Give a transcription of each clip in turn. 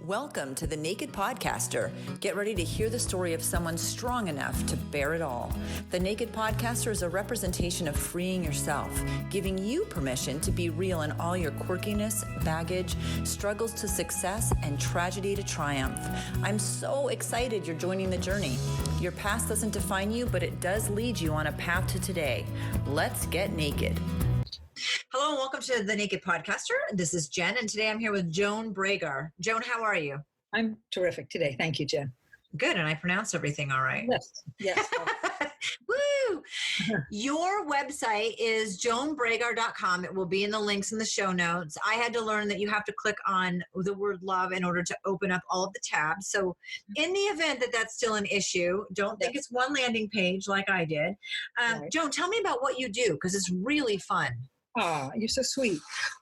Welcome to The Naked Podcaster. Get ready to hear the story of someone strong enough to bear it all. The Naked Podcaster is a representation of freeing yourself, giving you permission to be real in all your quirkiness, baggage, struggles to success, and tragedy to triumph. I'm so excited you're joining the journey. Your past doesn't define you, but it does lead you on a path to today. Let's get naked. Hello and welcome to The Naked Podcaster. This is Jen, and today I'm here with Joan Bragar. Joan, how are you? I'm terrific today. Thank you, Jen. Good, and I pronounced everything all right. Yes. Woo! Your website is joanbragar.com. It will be in the links in the show notes. I had to learn that you have to click on the word love in order to open up all of the tabs. So in the event that that's still an issue, don't think it's one landing page like I did. Right. Joan, tell me about what you do, because it's really fun. You're so sweet.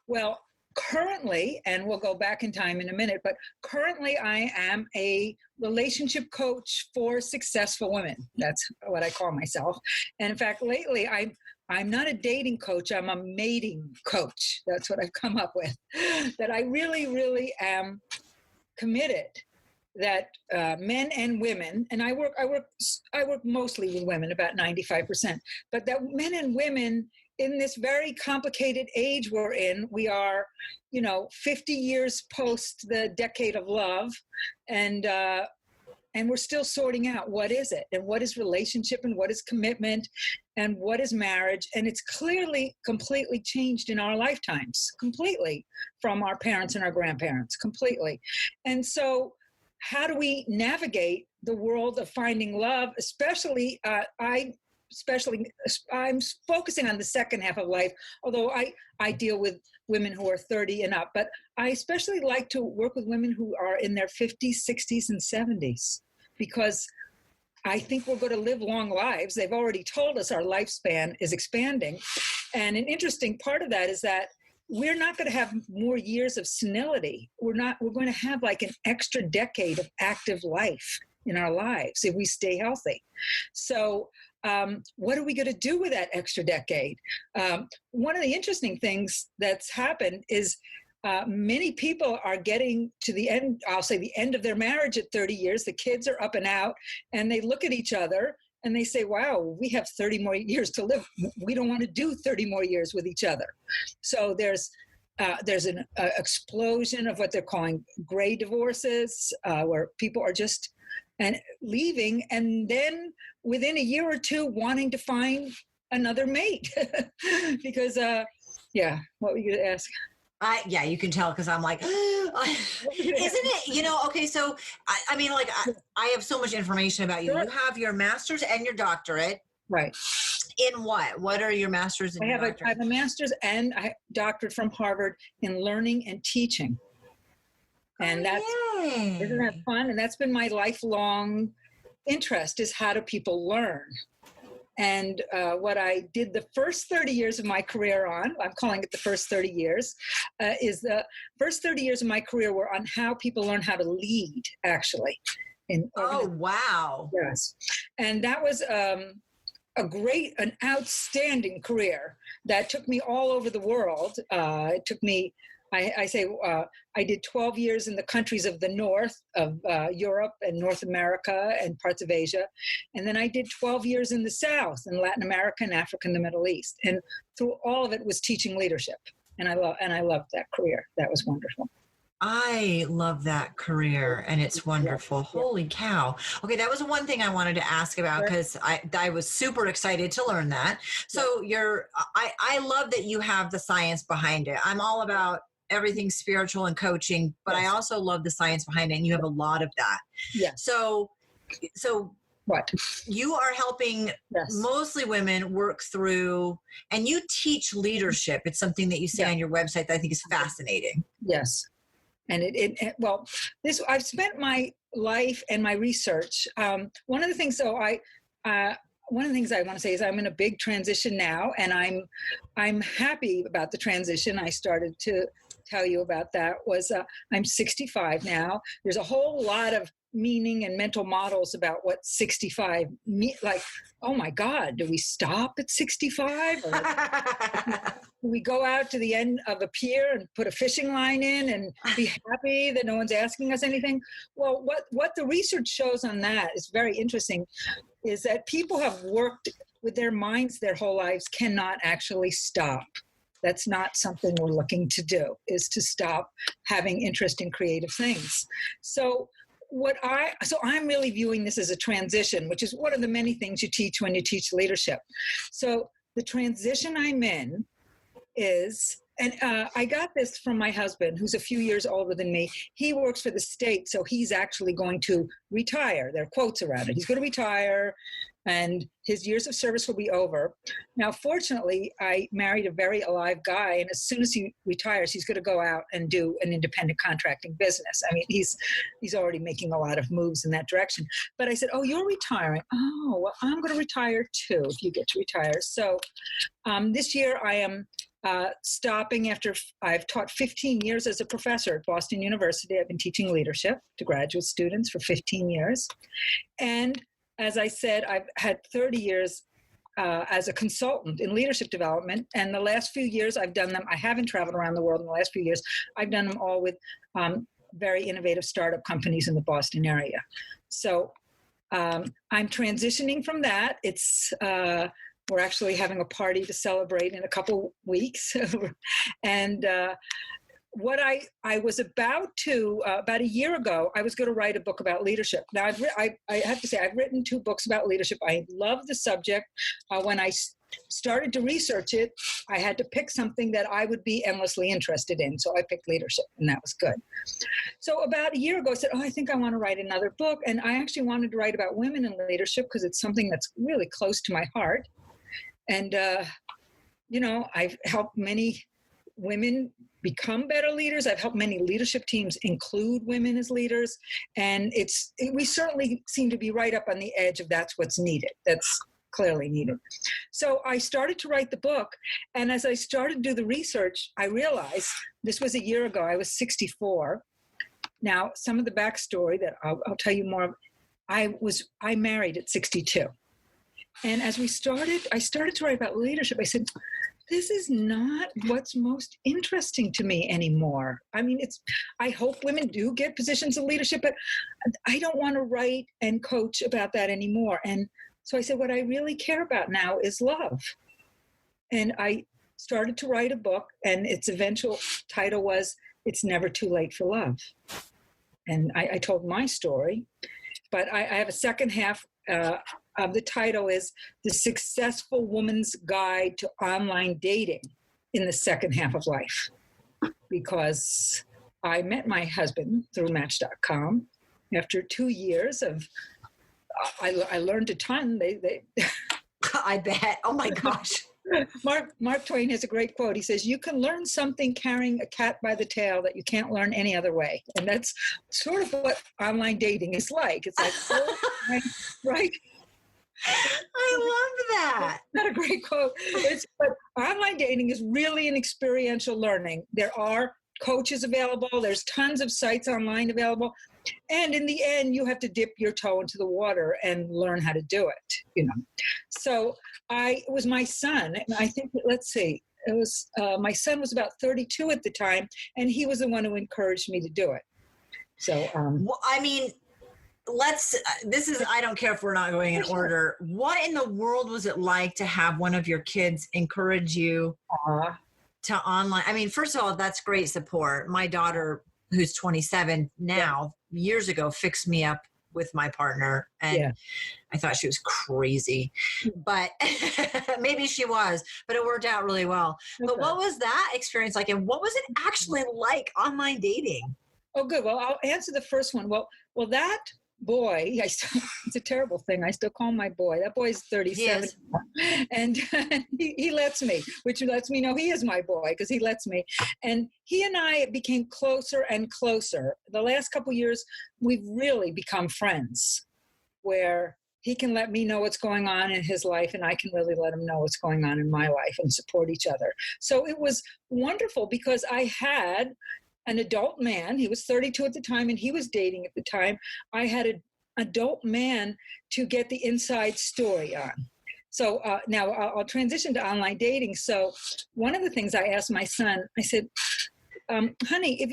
Well, currently, and we'll go back in time in a minute, but currently I am a relationship coach for successful women. That's what I call myself. And in fact, lately I'm not a dating coach. I'm a mating coach. That's what I've come up with. That I really, really am committed that men and women, and I work mostly with women, about 95%, but that men and women in this very complicated age we're in, we are, 50 years post the decade of love, and we're still sorting out what is it, and what is relationship, and what is commitment, and what is marriage, and it's clearly completely changed in our lifetimes, completely, from our parents and our grandparents, completely. And so how do we navigate the world of finding love, especially I'm focusing on the second half of life, although I deal with women who are 30 and up, but I especially like to work with women who are in their 50s, 60s, and 70s, because I think we're going to live long lives. They've already told us our lifespan is expanding. And an interesting part of that is that we're not going to have more years of senility. We're going to have like an extra decade of active life in our lives if we stay healthy. So what are we going to do with that extra decade? One of the interesting things that's happened is many people are getting to the end, I'll say the end of their marriage at 30 years. The kids are up and out, and they look at each other and they say, wow, we have 30 more years to live. We don't want to do 30 more years with each other. So there's an explosion of what they're calling gray divorces, where people are just leaving, and then within a year or two wanting to find another mate. Because, what were you going to ask? Yeah, you can tell because I'm like, isn't it, okay, so, I have so much information about you. Sure. You have your master's and your doctorate. Right. In what? What are your master's and your doctorate? I have a master's and a doctorate from Harvard in learning and teaching. And isn't that fun? And that's been my lifelong interest, is how do people learn? And what I did the first 30 years of my career on, I'm calling it the first 30 years, is the first 30 years of my career were on how people learn how to lead, actually. Wow. Yes. And that was an outstanding career that took me all over the world. It took me, I did 12 years in the countries of the north of Europe and North America and parts of Asia. And then I did 12 years in the South, in Latin America and Africa and the Middle East. And through all of it was teaching leadership. And I loved that career. That was wonderful. I love that career, and it's wonderful. Yeah. Holy cow. Okay, that was one thing I wanted to ask about, because I was super excited to learn that. So I love that you have the science behind it. I'm all about everything spiritual and coaching, but I also love the science behind it, and you have a lot of that. Yes. So what? You are helping mostly women work through, and you teach leadership. It's something that you say on your website that I think is fascinating. Yes. And I've spent my life and my research. One of the things I want to say is I'm in a big transition now, and I'm happy about the transition. I started to tell you about that was I'm 65 now. There's a whole lot of meaning and mental models about what 65 mean. Like, oh my God, do we stop at 65? Or do we go out to the end of a pier and put a fishing line in and be happy that no one's asking us anything? Well, what the research shows on that is very interesting, is that people have worked with their minds their whole lives cannot actually stop. That's not something we're looking to do, is to stop having interest in creative things. So I'm really viewing this as a transition, which is one of the many things you teach when you teach leadership. So the transition I'm in is, and I got this from my husband, who's a few years older than me. He works for the state, so he's actually going to retire. There are quotes around it. He's going to retire, and his years of service will be over. Now, fortunately, I married a very alive guy, and as soon as he retires, he's going to go out and do an independent contracting business. I mean, he's already making a lot of moves in that direction. But I said, oh, you're retiring. Oh, well, I'm going to retire too if you get to retire. So this year I am stopping after I've taught 15 years as a professor at Boston University. I've been teaching leadership to graduate students for 15 years. And as I said, I've had 30 years as a consultant in leadership development. And the last few years I've done them, I haven't traveled around the world in the last few years. I've done them all with very innovative startup companies in the Boston area. So I'm transitioning from that. We're actually having a party to celebrate in a couple weeks. And what I was about a year ago, I was going to write a book about leadership. Now, I have to say, I've written 2 books about leadership. I love the subject. When I started to research it, I had to pick something that I would be endlessly interested in. So I picked leadership, and that was good. So about a year ago, I said, I think I want to write another book. And I actually wanted to write about women in leadership because it's something that's really close to my heart. And, I've helped many women become better leaders. I've helped many leadership teams include women as leaders. And we certainly seem to be right up on the edge of that's what's needed. That's clearly needed. So I started to write the book. And as I started to do the research, I realized this was a year ago. I was 64. Now, some of the backstory that I'll tell you more of, I married at 62. And as I started to write about leadership, I said, this is not what's most interesting to me anymore. I mean, I hope women do get positions of leadership, but I don't want to write and coach about that anymore. And so I said, what I really care about now is love. And I started to write a book, and its eventual title was, It's Never Too Late for Love. And I told my story, but I have a second half. The title is The Successful Woman's Guide to Online Dating in the Second Half of Life. Because I met my husband through Match.com. After 2 years of, I learned a ton. I bet. Oh my gosh. Mark Twain has a great quote. He says, you can learn something carrying a cat by the tail that you can't learn any other way. And that's sort of what online dating is like. It's like, right? I love that. Not a great quote. But online dating is really an experiential learning. There are coaches available. There's tons of sites online available. And in the end, you have to dip your toe into the water and learn how to do it, So it was my son. And I think, it was, my son was about 32 at the time, and he was the one who encouraged me to do it. So, well, I mean, I don't care if we're not going in order. What in the world was it like to have one of your kids encourage you to online? I mean, first of all, that's great support. My daughter, who's 27 now, years ago, fixed me up with my partner. And I thought she was crazy, but maybe she was, but it worked out really well. Okay. But what was that experience like? And what was it actually like online dating? Oh, good. Well, I'll answer the first one. Well, that boy, it's a terrible thing. I still call him my boy. That boy's 37. Yes. And he lets me, which lets me know he is my boy because he lets me. And he and I became closer and closer. The last couple of years, we've really become friends, where he can let me know what's going on in his life, and I can really let him know what's going on in my life and support each other. So it was wonderful because I had an adult man. He was 32 at the time, and he was dating at the time. I had an adult man to get the inside story on. So now I'll transition to online dating. So one of the things I asked my son, I said, honey, if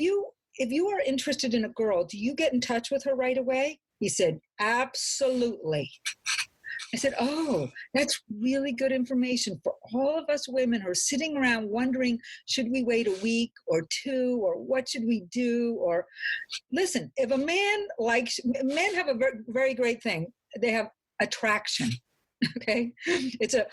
you are interested in a girl, do you get in touch with her right away? He said, absolutely. I said, oh, that's really good information for all of us women who are sitting around wondering, should we wait a week or two, or what should we do? Or listen, if a man likes, men have a very, very great thing. They have attraction. Okay. It's a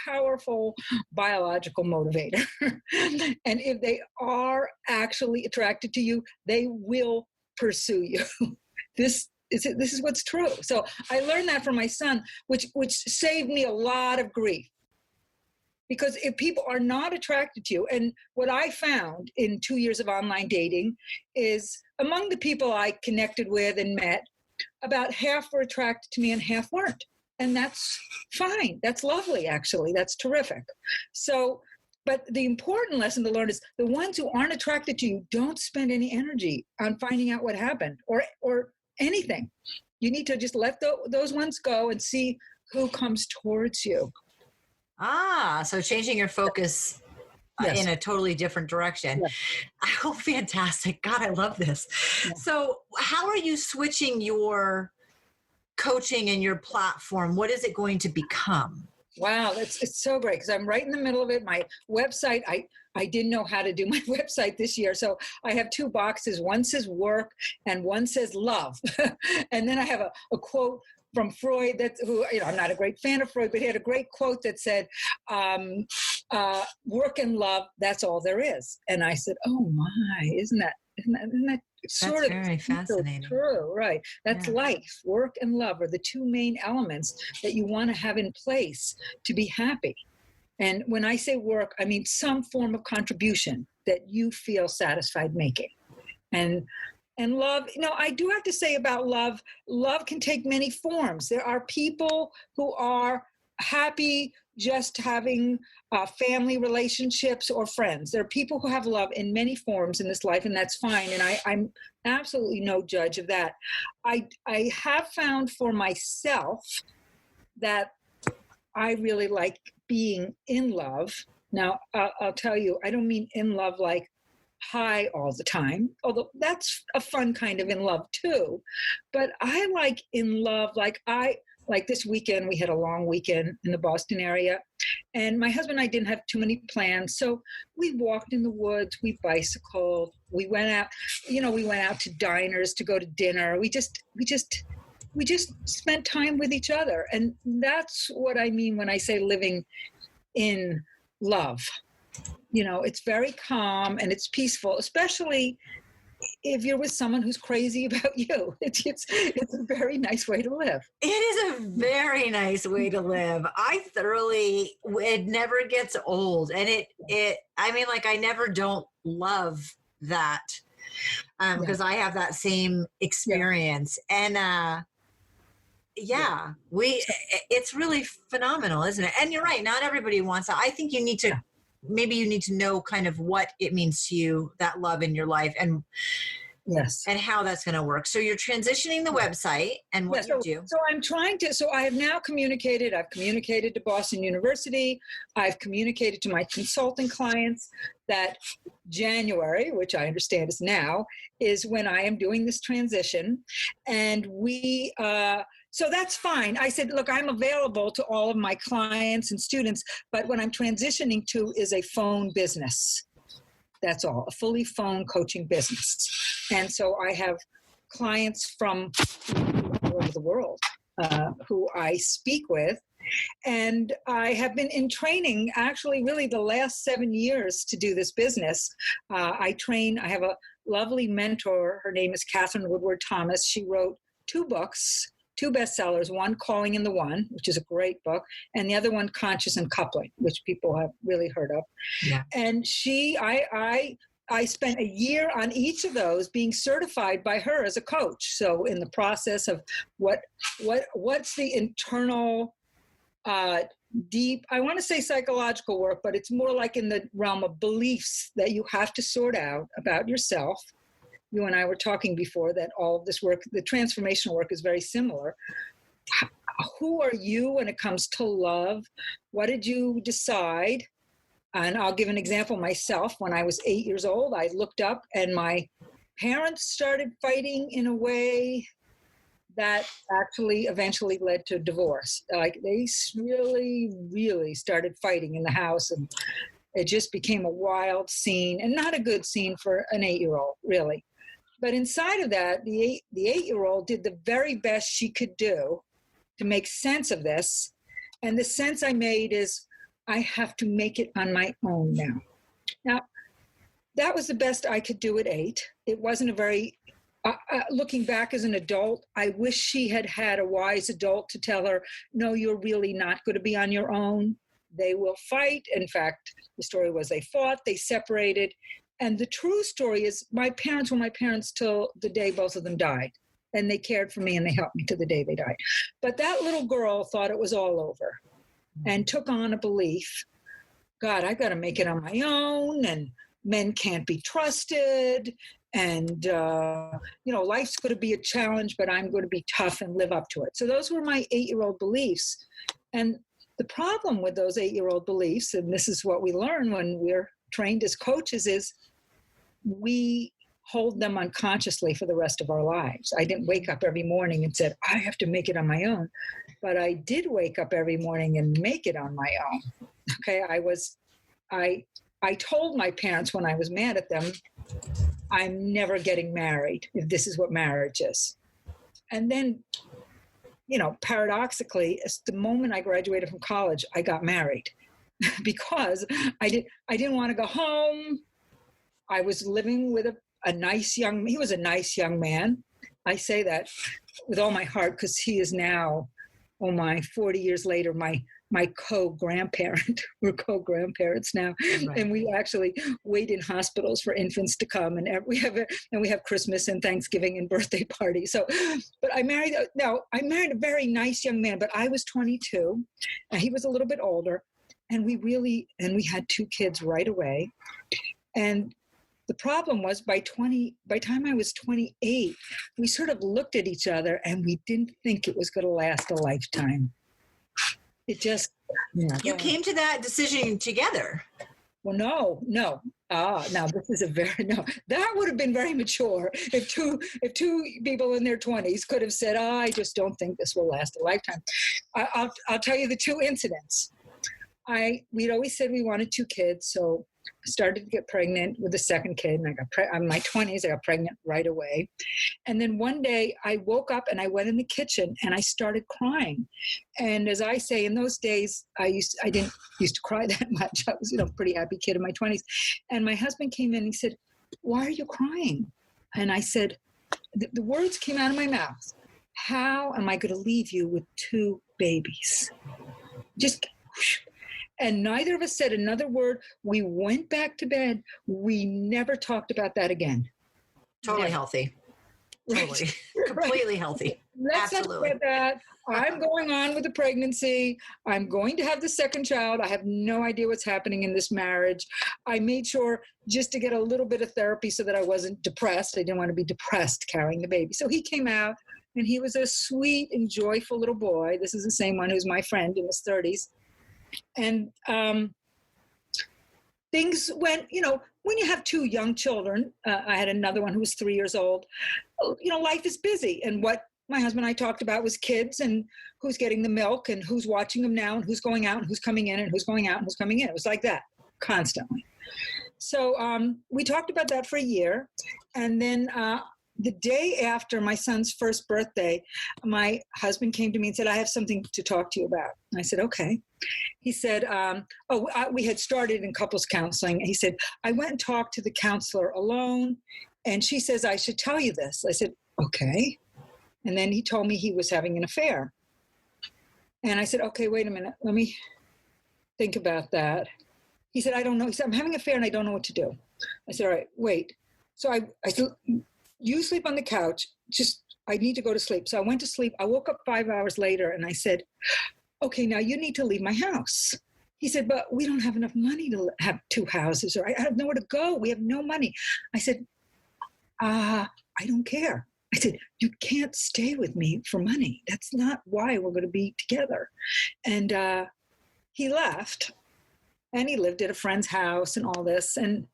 powerful biological motivator. And if they are actually attracted to you, they will pursue you. This is what's true. So I learned that from my son, which saved me a lot of grief. Because if people are not attracted to you, and what I found in 2 years of online dating is among the people I connected with and met, about half were attracted to me and half weren't. And that's fine. That's lovely, actually. That's terrific. So, but the important lesson to learn is the ones who aren't attracted to you, don't spend any energy on finding out what happened or anything. You need to just let those ones go and see who comes towards you. So changing your focus in a totally different direction. Yes. Oh, fantastic. God, I love this. Yes. So how are you switching your coaching and your platform? What is it going to become? Wow, it's so great because I'm right in the middle of it. My website, I didn't know how to do my website this year. So I have two boxes. One says work and one says love. And then I have a quote from Freud I'm not a great fan of Freud, but he had a great quote that said, work and love, that's all there is. And I said, oh my, isn't that sort of very fascinating. True, right? That's life. Work and love are the two main elements that you want to have in place to be happy. And when I say work, I mean some form of contribution that you feel satisfied making. And love, I do have to say about love can take many forms. There are people who are happy just having family relationships or friends. There are people who have love in many forms in this life, and that's fine. And I'm absolutely no judge of that. I have found for myself that I really like being in love. Now, I'll tell you, I don't mean in love like high all the time, although that's a fun kind of in love too. But I like in love, like this weekend, we had a long weekend in the Boston area, and my husband and I didn't have too many plans. So we walked in the woods, we bicycled, we went out to diners to go to dinner. We just spent time with each other. And that's what I mean when I say living in love. It's very calm and it's peaceful, especially if you're with someone who's crazy about you. It's a very nice way to live. It is a very nice way to live. It never gets old. And I never don't love that because I have that same experience. Yeah. And it's really phenomenal, isn't it? And you're right. Not everybody wants that. I think you need to, maybe you need to know kind of what it means to you, that love in your life, and and how that's going to work. So you're transitioning the website and what you do. So I have now communicated. I've communicated to Boston University. I've communicated to my consulting clients that January, which I understand is now, is when I am doing this transition. And so that's fine. I said, look, I'm available to all of my clients and students, but what I'm transitioning to is a phone business. That's all, a fully phone coaching business. And so I have clients from all over the world who I speak with. And I have been in training, actually, really the last 7 years to do this business. I have a lovely mentor. Her name is Catherine Woodward Thomas. She wrote 2 books. 2 bestsellers, one Calling in the One, which is a great book, and the other one Conscious and Coupling, which people have really heard of. Yeah. And I I spent a year on each of those being certified by her as a coach. So in the process of what's the internal deep, I want to say psychological work, but it's more like in the realm of beliefs that you have to sort out about yourself. You and I were talking before that all of this work, the transformational work, is very similar. Who are you when it comes to love? What did you decide? And I'll give an example myself. When I was 8 years old, I looked up and my parents started fighting in a way that actually eventually led to divorce. Like they really, really started fighting in the house, and it just became a wild scene, and not a good scene for an 8-year-old, really. But inside of that, the 8-year-old did the very best she could do to make sense of this. And the sense I made is, I have to make it on my own now. Now, that was the best I could do at 8. It wasn't a very, looking back as an adult, I wish she had had a wise adult to tell her, no, you're really not going to be on your own. They will fight. In fact, the story was they fought, they separated. And the true story is my parents were my parents till the day both of them died. And they cared for me and they helped me to the day they died. But that little girl thought it was all over and took on a belief, God, I got to make it on my own, and men can't be trusted, and, life's going to be a challenge, but I'm going to be tough and live up to it. So those were my 8-year-old beliefs. And the problem with those 8-year-old beliefs, and this is what we learn when we're trained as coaches, is we hold them unconsciously for the rest of our lives. I didn't wake up every morning and said, I have to make it on my own. But I did wake up every morning and make it on my own. Okay, I told my parents when I was mad at them, I'm never getting married if this is what marriage is. And then, paradoxically, the moment I graduated from college, I got married because I didn't want to go home. I was living with he was a nice young man. I say that with all my heart because he is now, 40 years later, my co-grandparent. We're co-grandparents now. Right. And we actually wait in hospitals for infants to come, and we have Christmas and Thanksgiving and birthday parties. So, but I married a very nice young man, but I was 22 and he was a little bit older, and we had 2 kids right away. And the problem was by the time I was 28, we sort of looked at each other and we didn't think it was going to last a lifetime. It just... You came to that decision together. Well, no. Now this is that would have been very mature if two people in their 20s could have said, I just don't think this will last a lifetime. I'll tell you the 2 incidents. We'd always said we wanted 2 kids, so I started to get pregnant with the second kid, and I'm in my 20s, I got pregnant right away. And then one day I woke up and I went in the kitchen and I started crying. And as I say, in those days, I didn't used to cry that much. I was, a pretty happy kid in my 20s. And my husband came in and he said, why are you crying? And I said, the words came out of my mouth. How am I going to leave you with 2 babies? Just... And neither of us said another word. We went back to bed. We never talked about that again. Totally healthy. Totally. Right. Completely healthy. Let's Absolutely. not forget that. I'm going on with the pregnancy. I'm going to have the second child. I have no idea what's happening in this marriage. I made sure just to get a little bit of therapy so that I wasn't depressed. I didn't want to be depressed carrying the baby. So he came out, and he was a sweet and joyful little boy. This is the same one who's my friend in his 30s. And things went, when you have 2 young children, I had another one who was 3 years old, life is busy. And what my husband and I talked about was kids and who's getting the milk and who's watching them now and who's going out and who's coming in and who's going out and who's coming in. It was like that constantly. So we talked about that for a year. And then the day after my son's first birthday, my husband came to me and said, I have something to talk to you about. And I said, okay. He said, we had started in couples counseling. He said, I went and talked to the counselor alone, and she says I should tell you this. I said, okay. And then he told me he was having an affair. And I said, okay, wait a minute. Let me think about that. He said, I don't know. He said, I'm having an affair and I don't know what to do. I said, all right, wait. So I said, you sleep on the couch. I need to go to sleep. So I went to sleep. I woke up 5 hours later and I said, okay, now you need to leave my house. He said, but we don't have enough money to have 2 houses, or I have nowhere to go. We have no money. I said, I don't care. I said, you can't stay with me for money. That's not why we're going to be together. And he left, and he lived at a friend's house and all this. And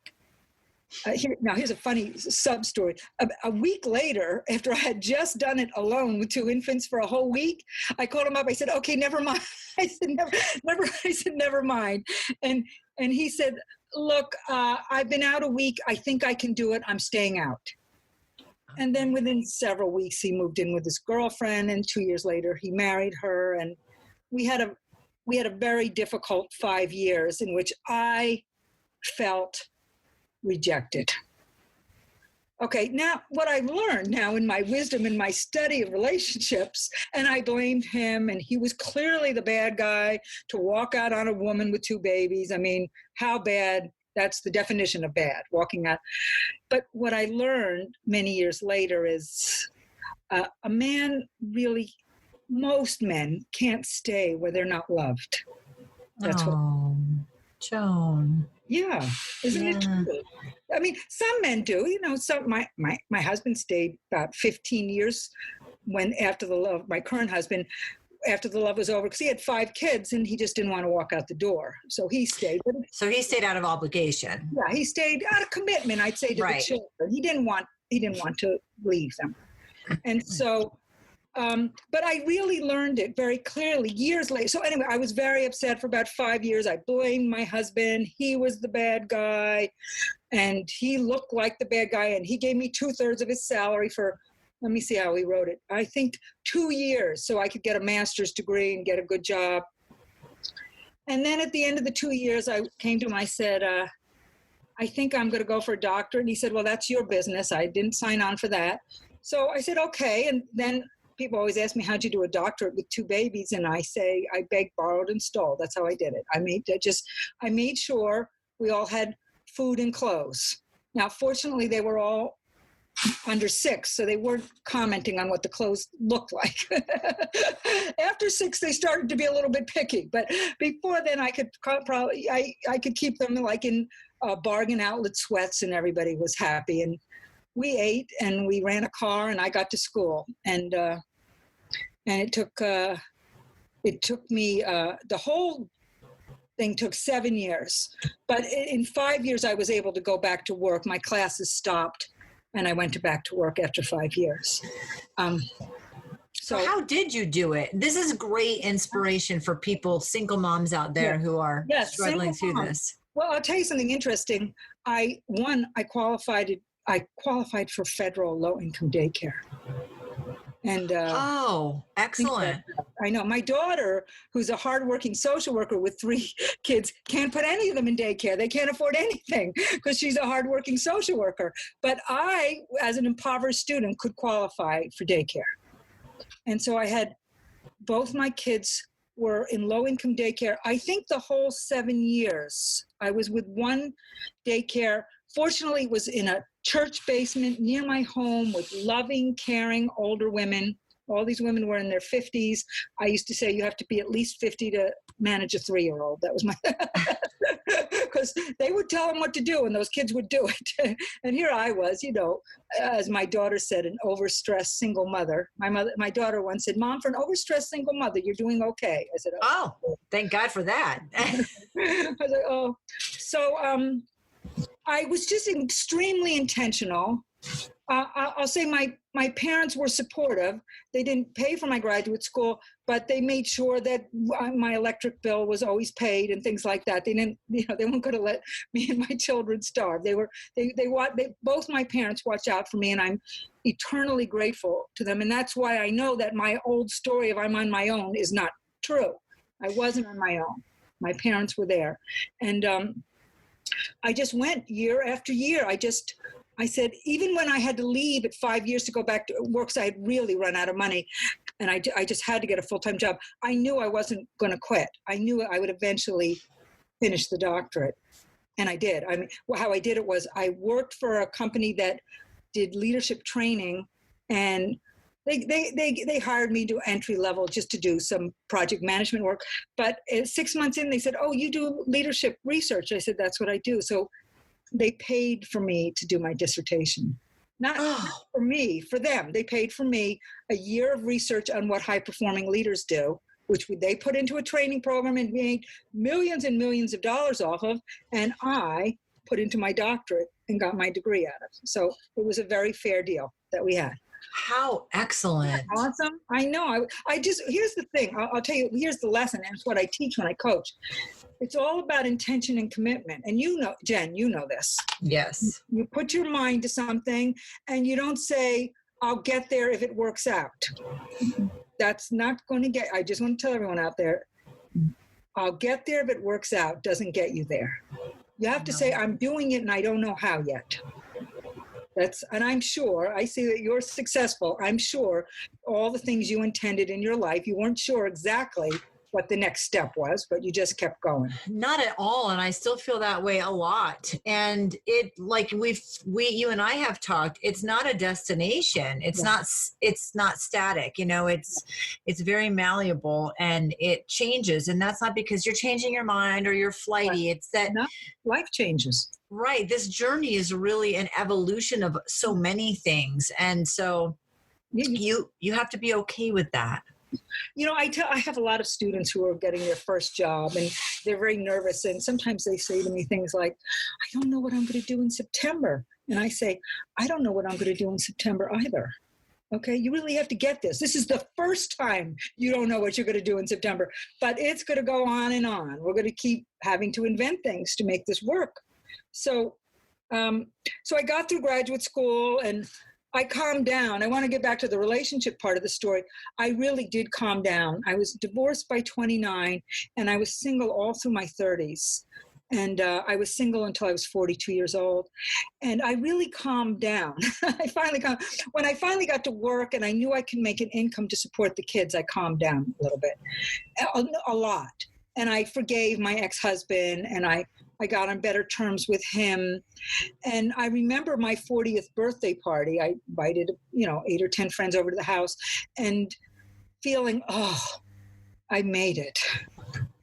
here's a funny sub story. A week later, after I had just done it alone with 2 infants for a whole week, I called him up. I said, okay, never mind. I said, never mind. And he said, look, I've been out a week. I think I can do it. I'm staying out. And then within several weeks, he moved in with his girlfriend, and 2 years later, he married her. And we had a very difficult 5 years in which I felt rejected. Okay, now what I've learned now in my wisdom, in my study of relationships, and I blamed him, and he was clearly the bad guy to walk out on a woman with 2 babies. I mean, how bad? That's the definition of bad, walking out. But what I learned many years later is a man really, most men can't stay where they're not loved. That's Joan. Yeah, isn't it true? I mean, some men do. You know, my husband stayed about 15 years after the love. My current husband, after the love was over, because he had 5 kids and he just didn't want to walk out the door, so he stayed. So he stayed out of obligation. Yeah, he stayed out of commitment, I'd say, to the children. He didn't want to leave them, and so. But I really learned it very clearly years later. So anyway, I was very upset for about 5 years. I blamed my husband. He was the bad guy, and he looked like the bad guy, and he gave me 2/3 of his salary for, let me see how he wrote it, I think 2 years, so I could get a master's degree and get a good job. And then at the end of the 2 years, I came to him, I said, I think I'm going to go for a doctorate. And he said, well, that's your business. I didn't sign on for that. So I said, okay. And then people always ask me, how'd you do a doctorate with 2 babies? And I say, I begged, borrowed, and stole. That's how I did it. I made sure we all had food and clothes. Now, fortunately, they were all under 6, so they weren't commenting on what the clothes looked like. After 6, they started to be a little bit picky, but before then, I could keep them like in bargain outlet sweats, and everybody was happy. And we ate, and we ran a car, and I got to school, and it took me the whole thing took 7 years, but in 5 years I was able to go back to work. My classes stopped, and I went back to work after 5 years. So how did you do it? This is great inspiration for people, single moms out there who are struggling through this. Well, I'll tell you something interesting. I qualified for federal low-income daycare. And excellent. I know. My daughter, who's a hardworking social worker with 3 kids, can't put any of them in daycare. They can't afford anything because she's a hardworking social worker. But I, as an impoverished student, could qualify for daycare. And so I had both my kids were in low-income daycare. I think the whole 7 years I was with one daycare. Fortunately, it was in a church basement near my home with loving, caring older women. All these women were in their 50s. I used to say you have to be at least 50 to manage a 3-year-old. That was my, because they would tell them what to do and those kids would do it. And here I was, you know, as my daughter said, an overstressed single mother. My daughter once said, Mom, for an overstressed single mother, you're doing okay. I said, oh, thank God for that. I was like, oh. So I was just extremely intentional. I'll say my parents were supportive. They didn't pay for my graduate school, but they made sure that my electric bill was always paid and things like that. They didn't, you know, they weren't going to let me and my children starve. Both my parents watched out for me, and I'm eternally grateful to them. And that's why I know that my old story of I'm on my own is not true. I wasn't on my own. My parents were there. And I just went year after year. I said, even when I had to leave at 5 years to go back to work, because I had really run out of money, and I just had to get a full-time job, I knew I wasn't going to quit. I knew I would eventually finish the doctorate. And I did. I mean, how I did it was I worked for a company that did leadership training, and they hired me to entry level just to do some project management work. But 6 months in, they said, "Oh, you do leadership research." I said, "That's what I do." So they paid for me to do my dissertation. Not for me, for them. They paid for me a year of research on what high-performing leaders do, which they put into a training program and made millions and millions of dollars off of, and I put into my doctorate and got my degree out of it. So it was a very fair deal that we had. How excellent. Awesome. I know. I just, here's the thing. I'll tell you, here's the lesson, and it's what I teach when I coach. It's all about intention and commitment. And you know, Jen, you know this. Yes. You put your mind to something, and you don't say, "I'll get there if it works out." That's not going to get, I just want to tell everyone out there, "I'll get there if it works out" doesn't get you there. You have to say, "I'm doing it and I don't know how yet." And I'm sure, I see that you're successful. I'm sure all the things you intended in your life, you weren't sure exactly what the next step was, but you just kept going. Not at all. And I still feel that way a lot. And it, like you and I have talked, it's not a destination. It's not static. You know, it's very malleable and it changes. And that's not because you're changing your mind or you're flighty. It's that life changes. Right. This journey is really an evolution of so many things. And so you have to be okay with that. You know, I have a lot of students who are getting their first job, and they're very nervous. And sometimes they say to me things like, "I don't know what I'm going to do in September." And I say, "I don't know what I'm going to do in September either." Okay, you really have to get this. This is the first time you don't know what you're going to do in September, but it's going to go on and on. We're going to keep having to invent things to make this work. So I got through graduate school and I calmed down. I want to get back to the relationship part of the story. I really did calm down. I was divorced by 29 and I was single all through my 30s. And I was single until I was 42 years old. And I really calmed down. When I finally got to work and I knew I could make an income to support the kids, I calmed down a little bit, a lot. And I forgave my ex-husband and I got on better terms with him. And I remember my 40th birthday party. I invited, 8 or 10 friends over to the house and feeling, I made it.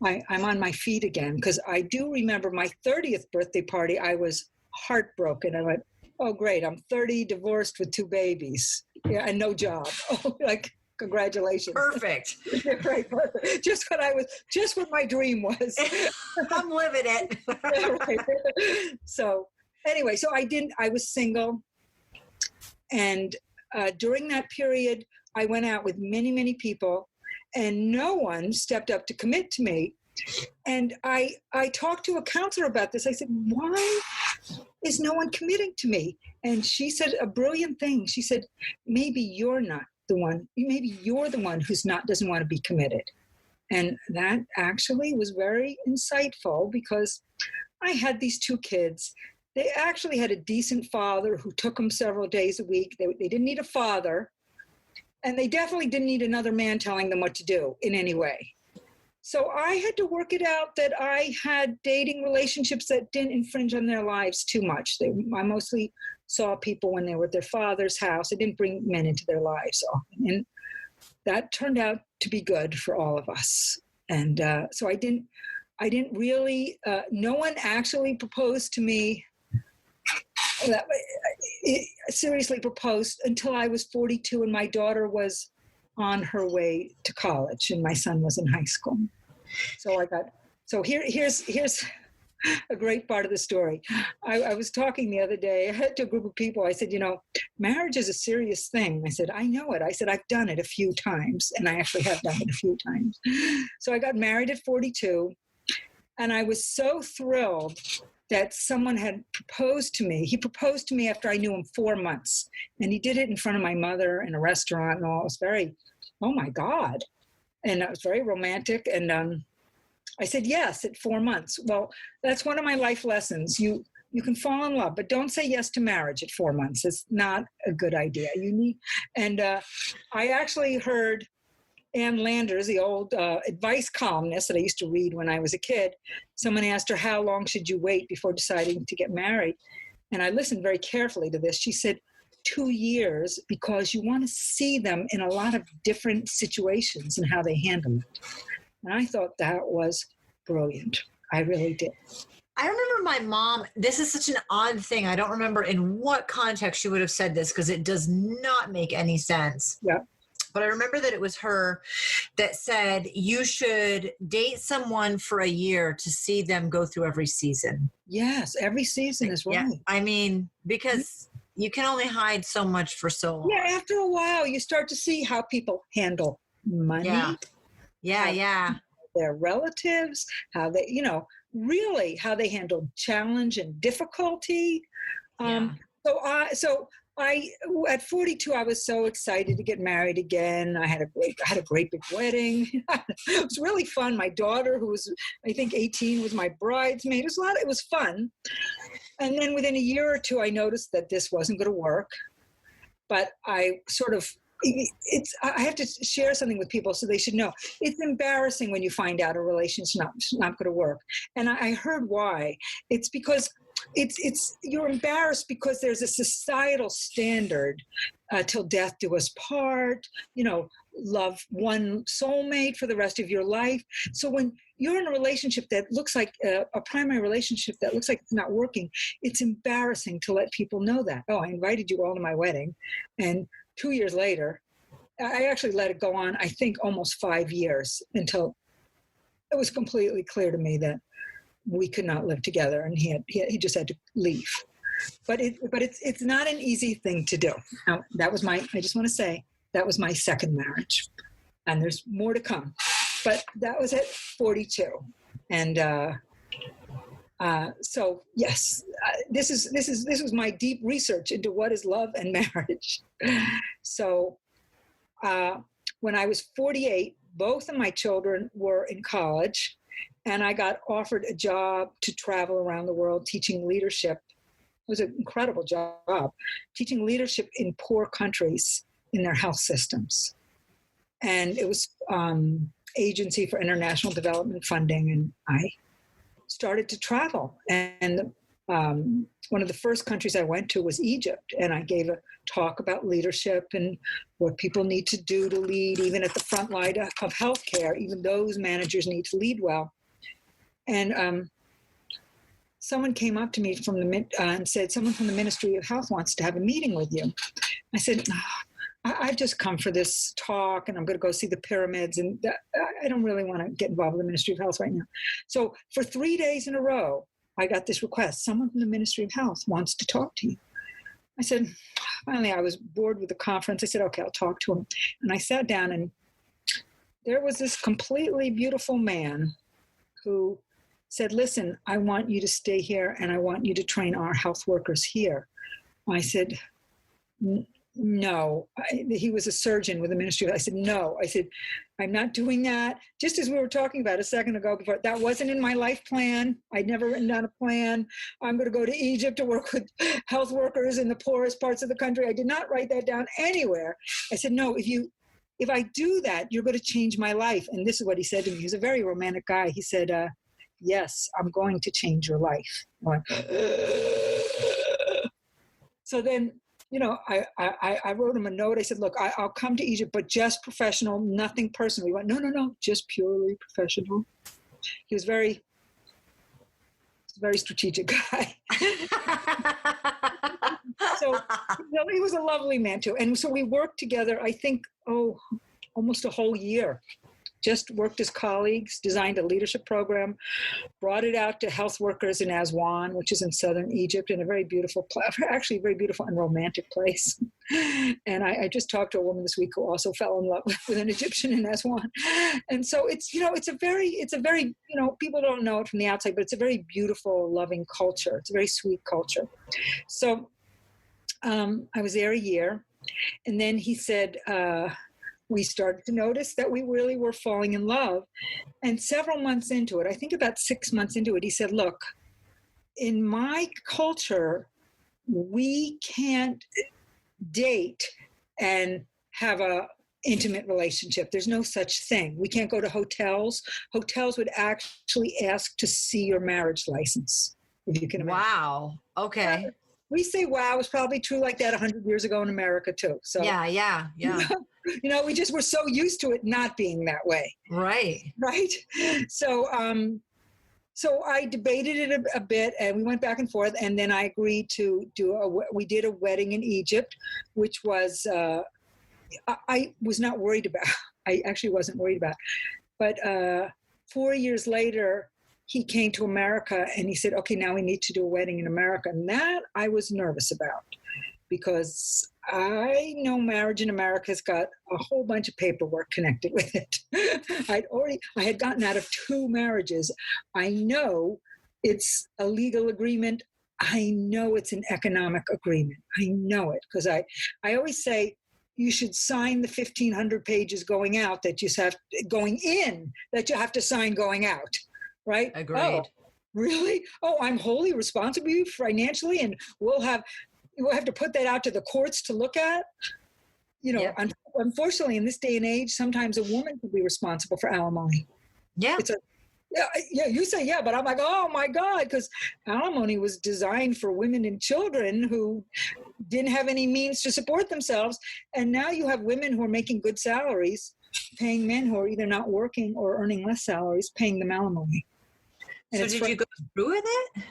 I'm on my feet again. Because I do remember my 30th birthday party, I was heartbroken. I went, "Oh, great, I'm 30, divorced with 2 babies, and no job." Congratulations. Perfect. Right, perfect. Just what my dream was. I'm living it. Right. So anyway, I was single. And during that period, I went out with many, many people and no one stepped up to commit to me. And I talked to a counselor about this. I said, "Why is no one committing to me?" And she said a brilliant thing. She said, "Maybe you're not the one. Maybe you're the one doesn't want to be committed." And that actually was very insightful because I had these 2 kids. They actually had a decent father who took them several days a week. They didn't need a father. And they definitely didn't need another man telling them what to do in any way. So I had to work it out that I had dating relationships that didn't infringe on their lives too much. I mostly saw people when they were at their father's house. I didn't bring men into their lives often. And that turned out to be good for all of us. And so I didn't really, no one actually proposed to me, seriously proposed until I was 42 and my daughter was on her way to college and my son was in high school. So here's a great part of the story. I was talking the other day to a group of people. I said, marriage is a serious thing. I said, "I know it." I said, "I've done it a few times." And I actually have done it a few times. So I got married at 42 and I was so thrilled that someone had proposed to me. He proposed to me after I knew him 4 months. And he did it in front of my mother in a restaurant and all. It was very, oh my God. And it was very romantic. And I said yes at 4 months. Well, that's one of my life lessons. You can fall in love, but don't say yes to marriage at 4 months. It's not a good idea. I actually heard Ann Landers, the old advice columnist that I used to read when I was a kid, someone asked her, how long should you wait before deciding to get married? And I listened very carefully to this. She said, 2 years, because you want to see them in a lot of different situations and how they handle it. And I thought that was brilliant. I really did. I remember my mom, this is such an odd thing. I don't remember in what context she would have said this because it does not make any sense. Yeah. But I remember that it was her that said you should date someone for a year to see them go through every season. Yes, every season is right. Yeah, I mean, because you can only hide so much for so long. Yeah, after a while, you start to see how people handle money. Yeah. Their relatives, how they, really how they handle challenge and difficulty. So I at 42, I was so excited to get married again. I had a great big wedding. It was really fun. My daughter, who was I think 18, was my bridesmaid. It was fun. And then within a year or two, I noticed that this wasn't going to work. But I sort of I have to share something with people so they should know. It's embarrassing when you find out a relationship's not going to work. And I heard why. It's because you're embarrassed because there's a societal standard, till death do us part, love one soulmate for the rest of your life. So when you're in a relationship that looks like a primary relationship that looks like it's not working, it's embarrassing to let people know that. Oh, I invited you all to my wedding. And 2 years later, I actually let it go on, I think, almost 5 years until it was completely clear to me that we could not live together, and he just had to leave. But it's not an easy thing to do. Now, I just want to say, that was my second marriage, and there's more to come. But that was at 42, and so yes, this was my deep research into what is love and marriage. So when I was 48, both of my children were in college, and I got offered a job to travel around the world teaching leadership. It was an incredible job, teaching leadership in poor countries in their health systems. And it was Agency for International Development Funding, and I started to travel. And one of the first countries I went to was Egypt, and I gave a talk about leadership and what people need to do to lead, even at the front line of healthcare. Even those managers need to lead well. And someone came up to me and said, someone from the Ministry of Health wants to have a meeting with you. I said, I've just come for this talk, and I'm going to go see the pyramids, and I don't really want to get involved with the Ministry of Health right now. So for 3 days in a row, I got this request. Someone from the Ministry of Health wants to talk to you. I said, finally, I was bored with the conference. I said, okay, I'll talk to him. And I sat down, and there was this completely beautiful man who said, listen, I want you to stay here, and I want you to train our health workers here. I said, no. He was a surgeon with the Ministry. I said, no. I said, I'm not doing that. Just as we were talking about a second ago, before, that wasn't in my life plan. I'd never written down a plan. I'm going to go to Egypt to work with health workers in the poorest parts of the country. I did not write that down anywhere. I said, no, if I do that, you're going to change my life. And this is what he said to me. He's a very romantic guy. He said, yes, I'm going to change your life. I went, so then, I wrote him a note. I said, look, I'll come to Egypt, but just professional, nothing personal. He went, no, just purely professional. He was a very strategic guy. So he was a lovely man too. And so we worked together, I think, almost a whole year. Just worked as colleagues, designed a leadership program, brought it out to health workers in Aswan, which is in southern Egypt, in a very beautiful, actually very beautiful and romantic place. And I just talked to a woman this week who also fell in love with an Egyptian in Aswan. And so it's a very, people don't know it from the outside, but it's a very beautiful, loving culture. It's a very sweet culture. So I was there a year, and then he said, we started to notice that we really were falling in love. And several months into it, I think about 6 months into it, he said, look, in my culture, we can't date and have a intimate relationship. There's no such thing. We can't go to hotels. Hotels would actually ask to see your marriage license, if you can imagine. Wow. Okay. We say wow, it was probably true like that 100 years ago in America too. So Yeah. we just were so used to it not being that way. Right. Right. So I debated it a bit, and we went back and forth, and then I agreed to we did a wedding in Egypt, which was, I was not worried about. I actually wasn't worried about. But 4 years later, he came to America and he said, okay, now we need to do a wedding in America. And that I was nervous about, because I know marriage in America has got a whole bunch of paperwork connected with it. I had gotten out of 2 marriages. I know it's a legal agreement. I know it's an economic agreement. I know it, because I always say you should sign the 1,500 pages going out that you have going in that you have to sign going out. Right? Agreed. Oh, really? Oh, I'm wholly responsible financially, and we'll have to put that out to the courts to look at. Yep. Unfortunately, in this day and age, sometimes a woman can be responsible for alimony. Yeah. Yeah, you say yeah, but I'm like, oh my God, because alimony was designed for women and children who didn't have any means to support themselves. And now you have women who are making good salaries, paying men who are either not working or earning less salaries, paying them alimony. So did you go through with it?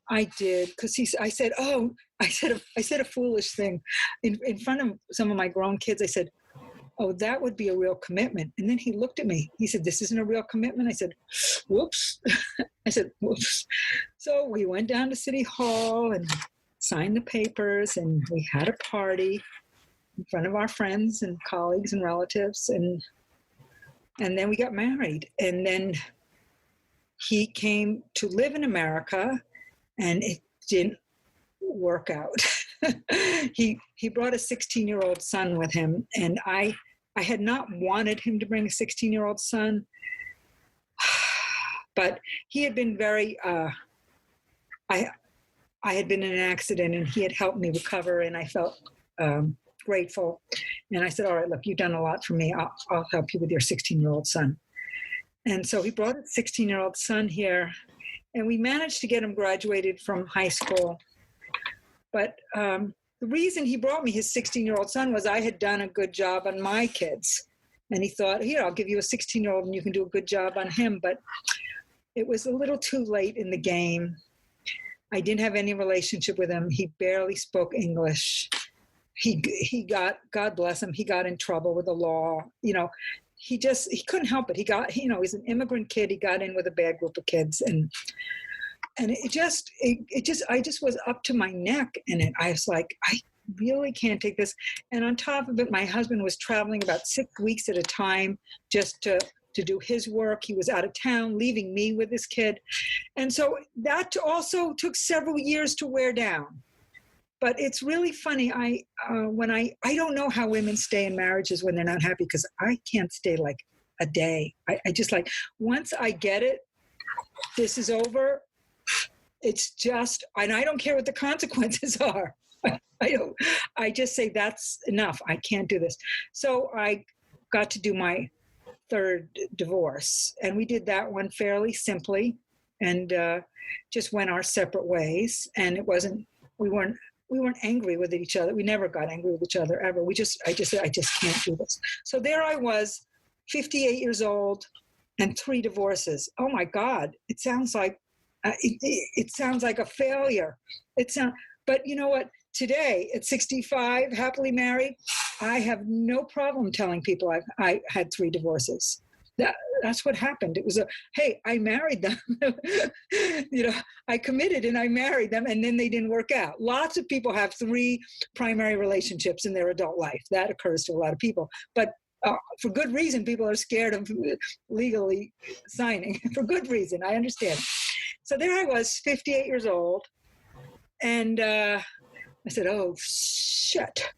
I did, because I said a foolish thing in front of some of my grown kids. I said, oh, that would be a real commitment. And then he looked at me. He said, this isn't a real commitment. I said, whoops. I said, whoops. So we went down to City Hall and signed the papers, and we had a party in front of our friends and colleagues and relatives. And then we got married. And then he came to live in America, and it didn't work out. He brought a 16-year-old son with him, and I had not wanted him to bring a 16-year-old son, but he had been very, I had been in an accident, and he had helped me recover, and I felt grateful. And I said, all right, look, you've done a lot for me. I'll help you with your 16-year-old son. And so he brought a 16-year-old son here, and we managed to get him graduated from high school. But the reason he brought me his 16-year-old son was I had done a good job on my kids. And he thought, here, I'll give you a 16-year-old and you can do a good job on him. But it was a little too late in the game. I didn't have any relationship with him. He barely spoke English. He got, God bless him, he got in trouble with the law. He couldn't help it. He's an immigrant kid. He got in with a bad group of kids, and I just was up to my neck in it. I was like, I really can't take this. And on top of it, my husband was traveling about 6 weeks at a time just to do his work. He was out of town, leaving me with this kid. And so that also took several years to wear down. But it's really funny. I don't know how women stay in marriages when they're not happy, because I can't stay like a day. I just like, once I get it, this is over. It's just, and I don't care what the consequences are. I just say that's enough. I can't do this. So I got to do my 3rd divorce, and we did that one fairly simply, and just went our separate ways. And we weren't angry with each other. We never got angry with each other ever. I just said, I just can't do this. So there I was, 58 years old, and 3 divorces. Oh my God! It sounds like it sounds like a failure. But you know what? Today, at 65, happily married, I have no problem telling people I had 3 divorces. That's what happened. It was hey, I married them. I committed and I married them, and then they didn't work out. Lots of people have 3 primary relationships in their adult life. That occurs to a lot of people. But for good reason, people are scared of legally signing. For good reason, I understand. So there I was, 58 years old, and I said, oh, shit.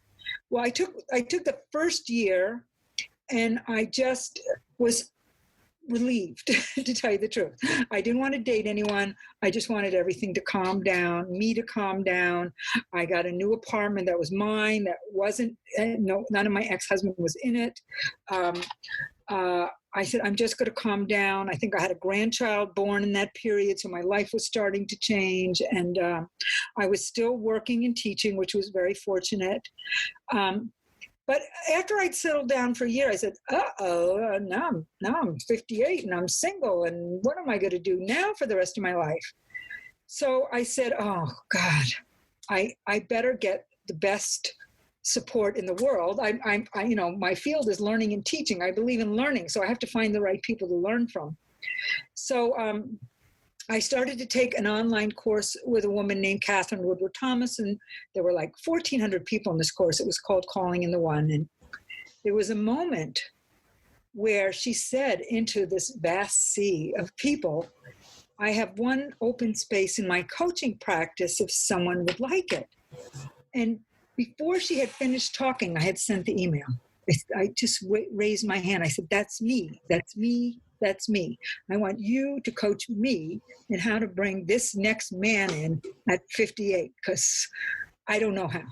Well, I took the first year, and I just was relieved, to tell you the truth. I didn't want to date anyone. I just wanted everything to calm down, me to calm down. I got a new apartment that was mine, that wasn't, no, none of my ex-husband was in it. I said, I'm just going to calm down. I think I had a grandchild born in that period, so my life was starting to change. And I was still working and teaching, which was very fortunate. But after I'd settled down for a year, I said, now I'm 58 and I'm single. And what am I going to do now for the rest of my life? So I said, oh, God, I better get the best support in the world. I my field is learning and teaching. I believe in learning. So I have to find the right people to learn from. So I started to take an online course with a woman named Catherine Woodward Thomas, and there were like 1,400 people in this course. It was called Calling in the One. And there was a moment where she said into this vast sea of people, I have one open space in my coaching practice if someone would like it. And before she had finished talking, I had sent the email. I just raised my hand. I said, that's me. That's me. That's me. I want you to coach me in how to bring this next man in at 58, because I don't know how.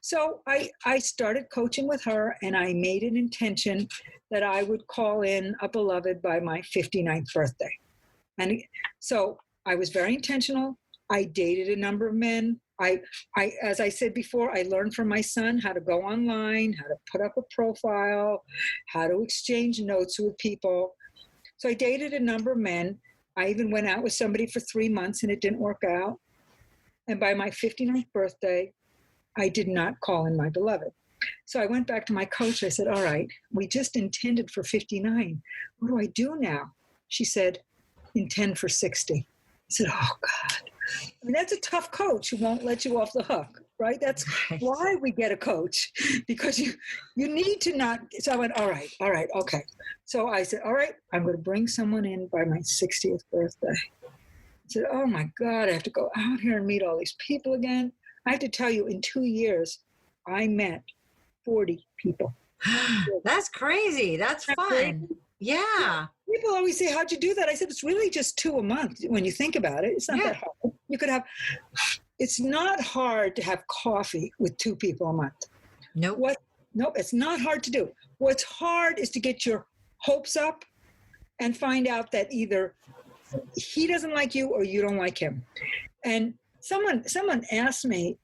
So I started coaching with her, and I made an intention that I would call in a beloved by my 59th birthday. And so I was very intentional. I dated a number of men. I, as I said before, I learned from my son how to go online, how to put up a profile, how to exchange notes with people. So I dated a number of men. I even went out with somebody for 3 months and it didn't work out. And by my 59th birthday, I did not call in my beloved. So I went back to my coach. I said, all right, we just intended for 59. What do I do now? She said, intend for 60. I said, oh God. I mean, that's a tough coach who won't let you off the hook, right? That's why we get a coach, because you need to not. So I went, all right, okay. So I said, all right, I'm going to bring someone in by my 60th birthday. I said, oh my God, I have to go out here and meet all these people again. I have to tell you, in 2 years, I met 40 people. That's crazy. That's fun. Crazy? Yeah. People always say, how'd you do that? I said, it's really just 2 a month when you think about it. It's not that hard. It's not hard to have coffee with 2 people a month. Nope. Nope, it's not hard to do. What's hard is to get your hopes up and find out that either he doesn't like you or you don't like him. And someone asked me,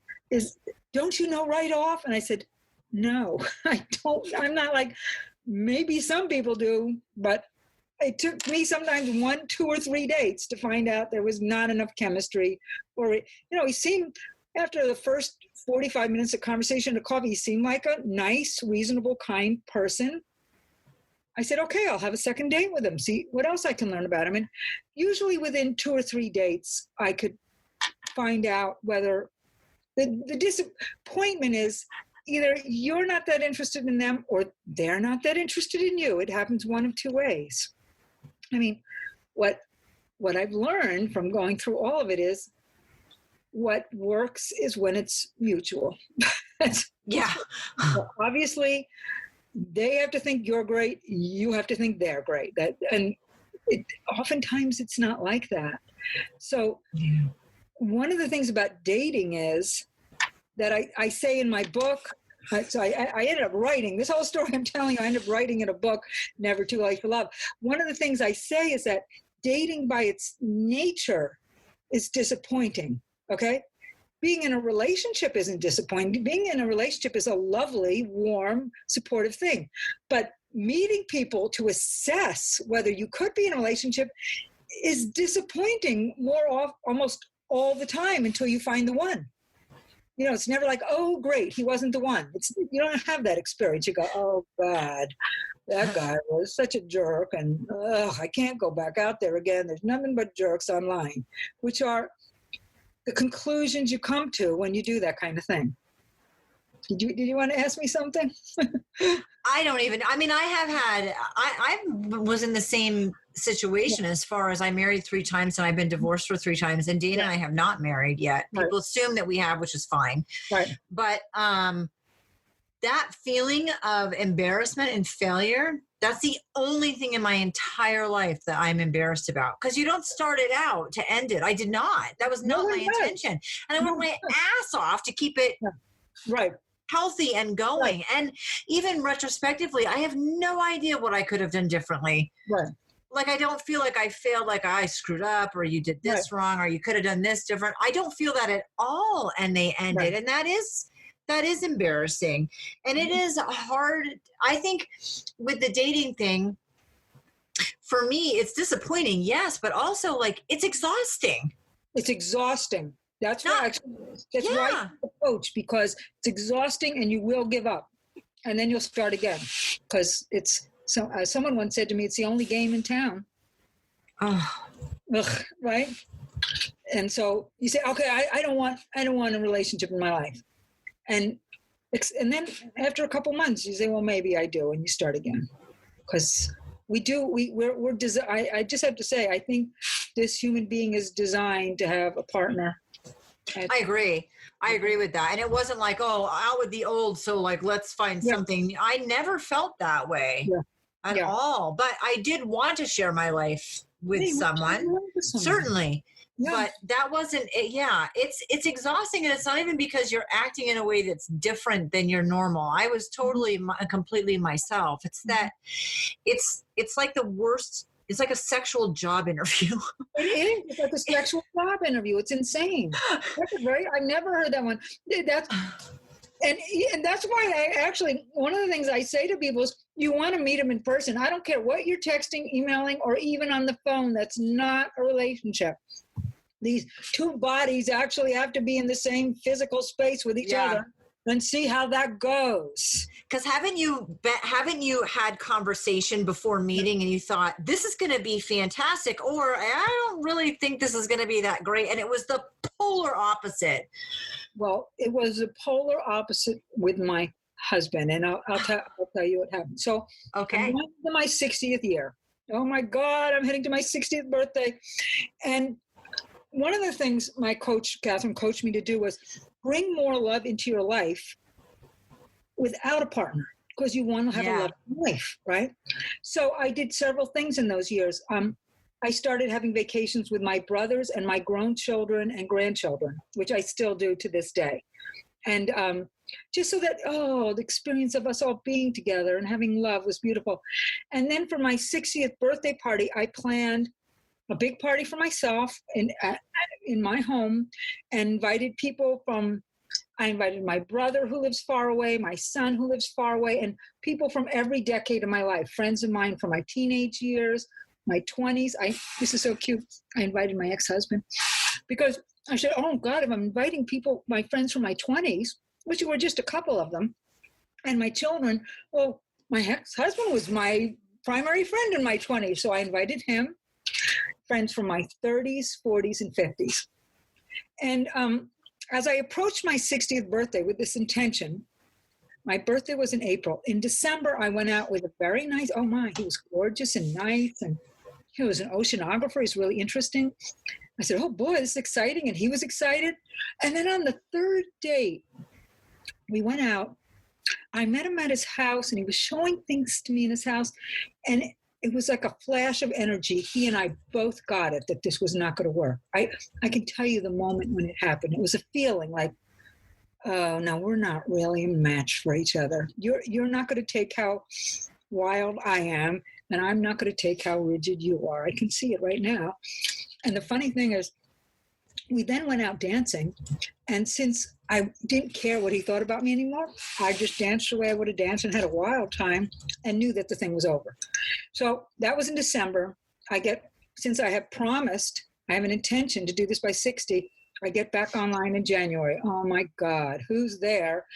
don't you know right off? And I said, no, I don't. I'm not like, maybe some people do, but it took me sometimes 1, 2, or 3 dates to find out there was not enough chemistry. Or, he seemed, after the first 45 minutes of conversation at coffee, he seemed like a nice, reasonable, kind person. I said, okay, I'll have a second date with him. See what else I can learn about him. And usually within 2 or 3 dates, I could find out whether the disappointment is either you're not that interested in them or they're not that interested in you. It happens one of 2 ways. I mean, what I've learned from going through all of it is what works is when it's mutual. Yeah. Obviously, they have to think you're great. You have to think they're great. Oftentimes it's not like that. So one of the things about dating is that I say in my book, so I ended up writing this whole story I'm telling you. I ended up writing in a book, Never Too Late for Love. One of the things I say is that dating by its nature is disappointing, okay? Being in a relationship isn't disappointing. Being in a relationship is a lovely, warm, supportive thing. But meeting people to assess whether you could be in a relationship is disappointing almost all the time until you find the one. It's never like, oh, great, he wasn't the one. You don't have that experience. You go, oh, God, that guy was such a jerk, and I can't go back out there again. There's nothing but jerks online, which are the conclusions you come to when you do that kind of thing. Did you want to ask me something? I was in the same situation as far as I married 3 times and I've been divorced for 3 times, and Dana and I have not married yet. People assume that we have, which is fine. Right. But that feeling of embarrassment and failure That's the only thing in my entire life that I'm embarrassed about. Because you don't start it out to end it. I did not. That was not my intention. And I worked my ass off to keep it healthy and going. Right. And even retrospectively, I have no idea what I could have done differently. Right. Like, I don't feel like I failed, like I screwed up, or you did this wrong, or you could have done this different. I don't feel that at all. And they ended. And that is embarrassing. And it is hard. I think with the dating thing, for me, it's disappointing, yes, but also like it's exhausting. It's exhausting. That's why I'm a coach, because it's exhausting and you will give up. And then you'll start again. Because it's someone once said to me, it's the only game in town. Oh. Ugh, right? And so you say, okay, I don't want a relationship in my life. And then after a couple months, you say, well, maybe I do. And you start again. Because I just have to say, I think this human being is designed to have a partner. I agree with that. And it wasn't like, oh, out with the old, so like, let's find something. I never felt that way at all. But I did want to share my life with someone. Certainly. Yeah. But that wasn't it. Yeah, it's exhausting, and it's not even because you're acting in a way that's different than your normal. I was totally completely myself. It's that it's like the worst. It's like a sexual job interview. It is. It's like a sexual job interview. It's insane. Right? I've never heard that one. And that's why I actually, one of the things I say to people is, you want to meet them in person. I don't care what you're texting, emailing, or even on the phone. That's not a relationship. These two bodies actually have to be in the same physical space with each other and see how that goes. Because haven't you had conversation before meeting and you thought, this is going to be fantastic, or I don't really think this is going to be that great, and it was the polar opposite? Well, it was the polar opposite with my husband, and I'll tell you what happened. So I'm going to my 60th year. Oh my God, I'm heading to my 60th birthday. And one of the things my coach, Catherine, coached me to do was bring more love into your life without a partner, because you want to have a loving life, right? So I did several things in those years. I started having vacations with my brothers and my grown children and grandchildren, which I still do to this day. And just so that, the experience of us all being together and having love was beautiful. And then for my 60th birthday party, I planned a big party for myself in my home, and invited people I invited my brother who lives far away, my son who lives far away, and people from every decade of my life, friends of mine from my teenage years, my 20s. This is so cute. I invited my ex-husband because I said, oh God, if I'm inviting people, my friends from my 20s, which were just a couple of them, and my children, well, my ex-husband was my primary friend in my 20s. So I invited him, friends from my 30s, 40s, and 50s. And as I approached my 60th birthday with this intention, my birthday was in April. In December, I went out with a very nice, he was gorgeous and nice. And he was an oceanographer. He's really interesting. I said, oh boy, this is exciting. And he was excited. And then on the third date, we went out. I met him at his house, and he was showing things to me in his house. And it was like a flash of energy. He and I both got it, that this was not going to work. I can tell you the moment when it happened. It was a feeling like, oh, no, we're not really a match for each other. You're not going to take how wild I am, and I'm not going to take how rigid you are. I can see it right now. And the funny thing is, we then went out dancing, and since I didn't care what he thought about me anymore, I just danced the way I would have danced and had a wild time and knew that the thing was over. So that was in December. Since I have promised, I have an intention to do this by 60, I get back online in January. Oh my God, who's there?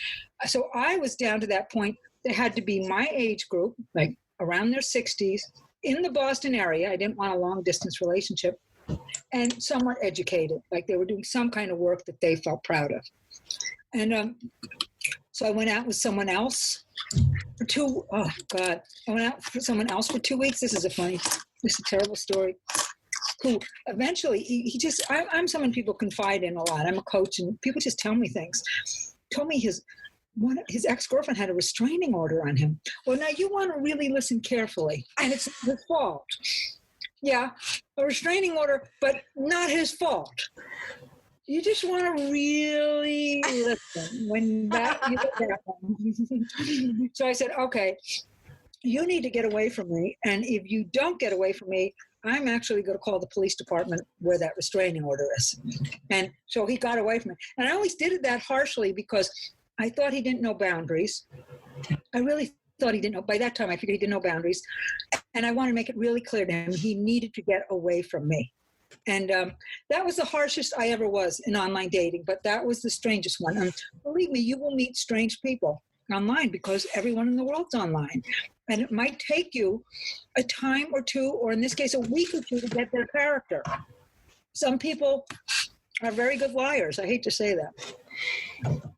So I was down to that point. There had to be my age group, like around their 60s, in the Boston area. I didn't want a long distance relationship. And somewhat educated, like they were doing some kind of work that they felt proud of. And so I went out with someone else for I went out with someone else for 2 weeks. This is a terrible story. Who eventually, I'm someone people confide in a lot. I'm a coach, and people just tell me things. Told me his ex-girlfriend had a restraining order on him. Well, now you want to really listen carefully, and it's his fault. Yeah, a restraining order, but not his fault. You just want to really listen when that you get that one. So I said, okay, you need to get away from me. And if you don't get away from me, I'm actually going to call the police department where that restraining order is. And so he got away from me. And I always did it that harshly because I thought he didn't know boundaries. I really thought he didn't know. By that time, I figured he didn't know boundaries. And I wanted to make it really clear to him he needed to get away from me. And that was the harshest I ever was in online dating, but that was the strangest one. And believe me, you will meet strange people online because everyone in the world's online. And it might take you a time or two, or in this case, a week or two to get their character. Some people are very good liars. I hate to say that.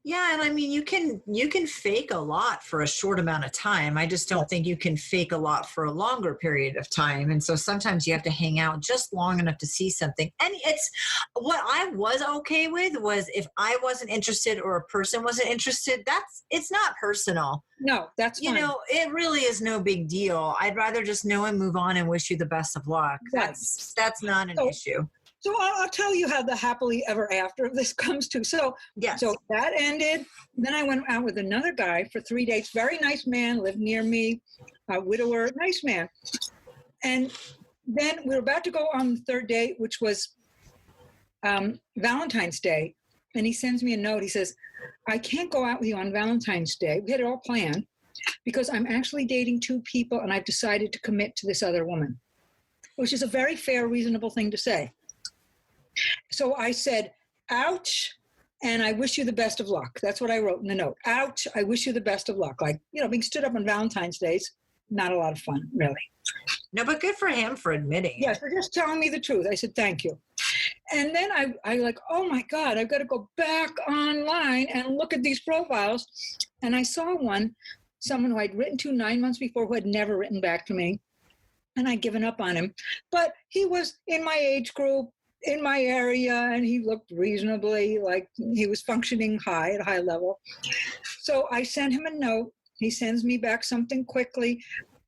Yeah, and I mean, you can fake a lot for a short amount of time. I just don't think you can fake a lot for a longer period of time. And so sometimes you have to hang out just long enough to see something. And it's what I was okay with was if I wasn't interested or a person wasn't interested, it's not personal. No, that's fine. You know, it really is no big deal. I'd rather just know and move on and wish you the best of luck. Right. That's not an issue. So I'll tell you how the happily ever after of this comes to. So that ended. Then I went out with another guy for 3 dates. Very nice man, lived near me, a widower, nice man. And then we were about to go on the third date, which was Valentine's Day. And he sends me a note. He says, I can't go out with you on Valentine's Day. We had it all planned because I'm actually dating 2 people and I've decided to commit to this other woman, which is a very fair, reasonable thing to say. So I said, ouch, and I wish you the best of luck. That's what I wrote in the note. Ouch, I wish you the best of luck. Like, being stood up on Valentine's Days, not a lot of fun, really. No, but good for him for admitting. Yes, for just telling me the truth. I said, thank you. And then I like, oh my God, I've got to go back online and look at these profiles. And I saw someone who I'd written to 9 months before who had never written back to me. And I'd given up on him. But he was in my age group, in my area, and he looked reasonably like he was functioning at a high level. So I sent him a note. He sends me back something quickly.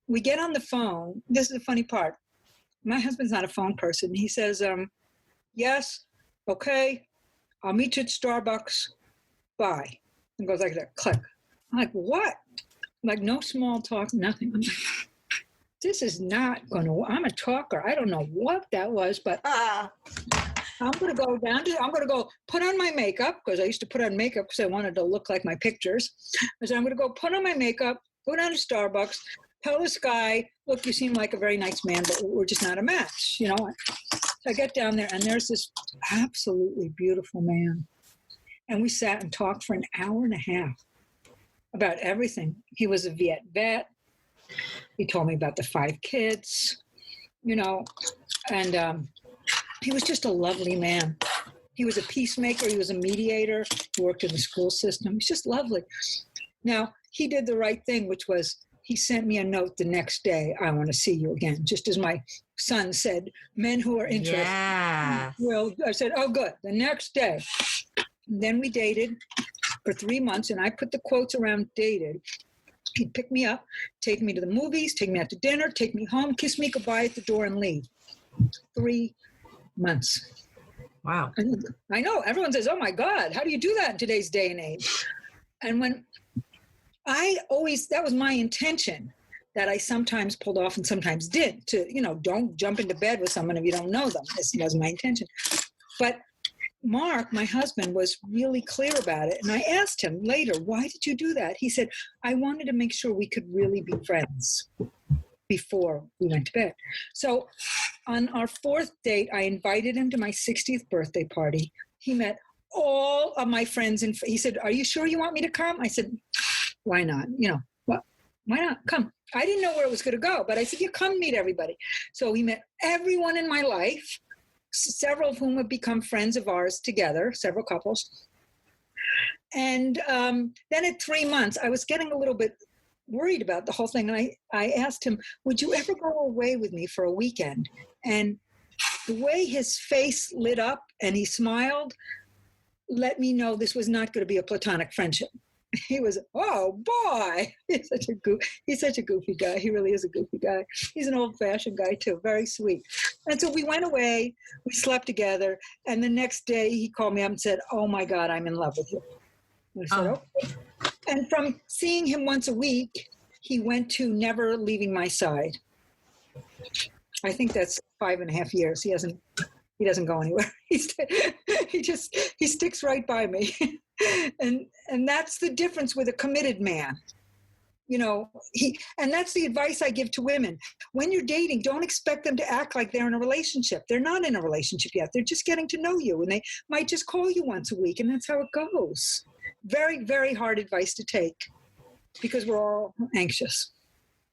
We get on the phone. This is the funny part. My husband's not a phone person. He says, yes, okay, I'll meet you at Starbucks. Bye. And goes like that, click. I'm like, what? Like no small talk, nothing. I'm like, this is not going to, I'm a talker. I don't know what that was, but I'm going to go put on my makeup because I used to put on makeup because I wanted to look like my pictures. So I'm going to go put on my makeup, go down to Starbucks, tell this guy, look, you seem like a very nice man, but we're just not a match, So I get down there and there's this absolutely beautiful man. And we sat and talked for an hour and a half about everything. He was a Viet vet. He told me about the 5 kids, and he was just a lovely man. He was a peacemaker. He was a mediator. He worked in the school system. He's just lovely. Now, he did the right thing, which was he sent me a note the next day. I want to see you again, just as my son said, men who are interested. Yeah. Well, I said, oh, good. The next day. And then we dated for 3 months, and I put the quotes around dated. He'd pick me up, take me to the movies, take me out to dinner, take me home, kiss me goodbye at the door, and leave. 3 months. Wow. And I know. Everyone says, oh, my God, how do you do that in today's day and age? And when that was my intention that I sometimes pulled off and sometimes did to, don't jump into bed with someone if you don't know them. This was my intention. But Mark, my husband, was really clear about it. And I asked him later, why did you do that? He said, I wanted to make sure we could really be friends before we went to bed. So on our 4th date, I invited him to my 60th birthday party. He met all of my friends. And he said, are you sure you want me to come? I said, why not? Well, why not? Come. I didn't know where it was going to go, but I said, come meet everybody. So he met everyone in my life, several of whom have become friends of ours together, several couples. And then at 3 months, I was getting a little bit worried about the whole thing. And I asked him, would you ever go away with me for a weekend? And the way his face lit up and he smiled let me know this was not going to be a platonic friendship. he was, oh boy, he's such a goofy guy. He really is a goofy guy. He's an old-fashioned guy too, very sweet. And so we went away, we slept together, and the next day he called me up and said, oh my God, I'm in love with you. And I said, okay. And from seeing him once a week, he went to never leaving my side. I think that's 5.5 years. He doesn't go anywhere. He sticks right by me. And that's the difference with a committed man. You know, and that's the advice I give to women. When you're dating, don't expect them to act like they're in a relationship. They're not in a relationship yet. They're just getting to know you, and they might just call you once a week, and that's how it goes. Very, very hard advice to take because we're all anxious.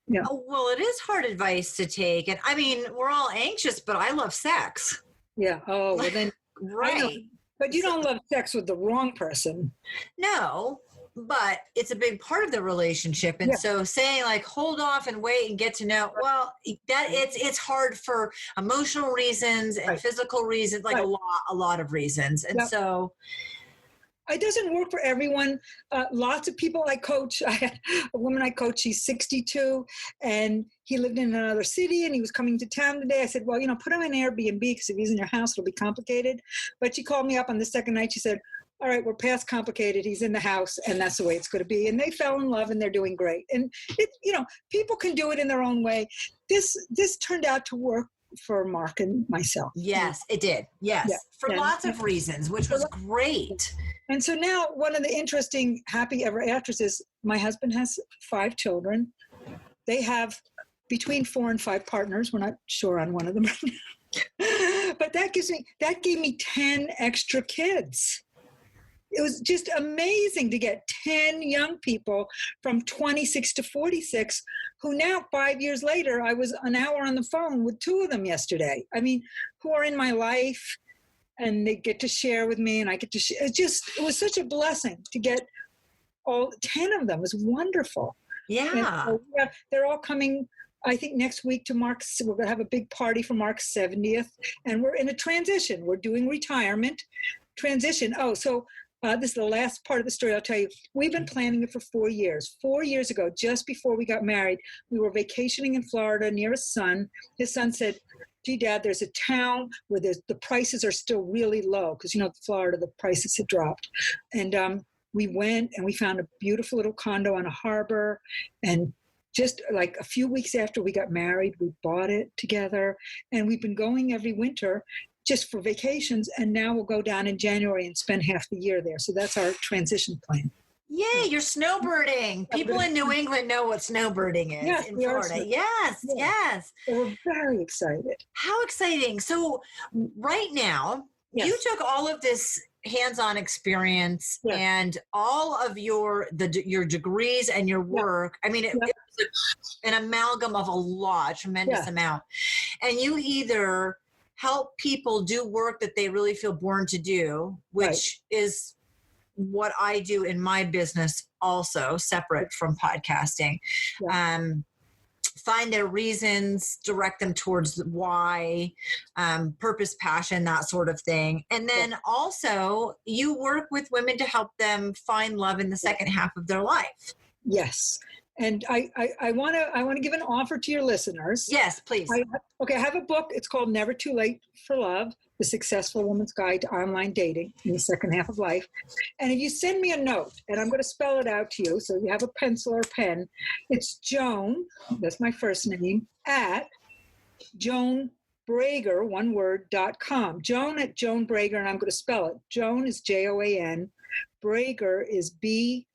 Yeah. Oh, well, it is hard advice to take. And I mean, we're all anxious, but I love sex. Yeah. Oh, well then. Right. But you don't love sex with the wrong person. No, but it's a big part of the relationship. And so saying like, hold off and wait and get to know, well, that it's hard for emotional reasons and physical reasons, like a lot of reasons. And so it doesn't work for everyone. Lots of people I coach. I had a woman I coach, she's 62, and he lived in another city, and he was coming to town today. I said, well, put him in Airbnb, because if he's in your house, it'll be complicated. But she called me up on the second night. She said, all right, we're past complicated. He's in the house, and that's the way it's going to be. And they fell in love, and they're doing great. And, people can do it in their own way. This turned out to work for Mark and myself. Yes, it did. Yes, for lots of reasons, which was great. And so now one of the interesting happy ever afters is my husband has 5 children. They have between 4 and 5 partners. We're not sure on one of them right now. But that gave me 10 extra kids. It was just amazing to get 10 young people from 26 to 46 who now 5 years later, I was an hour on the phone with 2 of them yesterday. I mean, who are in my life, and they get to share with me, and I get to share. It was such a blessing to get all 10 of them. It was wonderful. Yeah. So, they're all coming, I think, next week to Mark's. We're going to have a big party for Mark's 70th, and we're in a transition. We're doing retirement transition. Oh, so this is the last part of the story I'll tell you. We've been planning it for 4 years. 4 years ago, just before we got married, we were vacationing in Florida near his son. His son said, gee, Dad, there's a town where the prices are still really low, because, Florida, the prices had dropped. And we went and we found a beautiful little condo on a harbor. And just like a few weeks after we got married, we bought it together. And we've been going every winter just for vacations. And now we'll go down in January and spend half the year there. So that's our transition plan. Yay, you're snowbirding. People in New England know what snowbirding is in Florida. Yes. We're very excited. How exciting. So right now, you took all of this hands-on experience and all of your degrees and your work. I mean, it was an amalgam of a tremendous amount. And you either help people do work that they really feel born to do, which is what I do in my business also, separate from podcasting. Find their reasons, direct them towards why, purpose, passion, that sort of thing. And then also you work with women to help them find love in the second half of their life. Yes. And I want to give an offer to your listeners. Yes, please. I have a book. It's called Never Too Late for Love, The Successful Woman's Guide to Online Dating in the Second Half of Life. And if you send me a note, and I'm going to spell it out to you, so you have a pencil or a pen, it's Joan, that's my first name, at JoanBrager, one word, .com. Joan at Joan Brager, and I'm going to spell it. Joan is Joan. Brager is BRAG,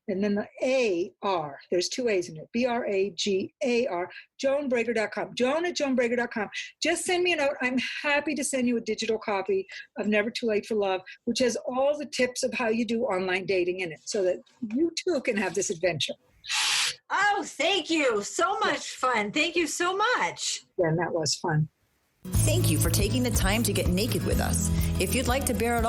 and then the A-R. There's 2 A's in it. BRAGAR. JoanBrager.com. Joan at JoanBrager.com. Just send me a note. I'm happy to send you a digital copy of Never Too Late for Love, which has all the tips of how you do online dating in it, so that you too can have this adventure. Oh, thank you. So much fun. Thank you so much. Yeah, and that was fun. Thank you for taking the time to get naked with us. If you'd like to bear it all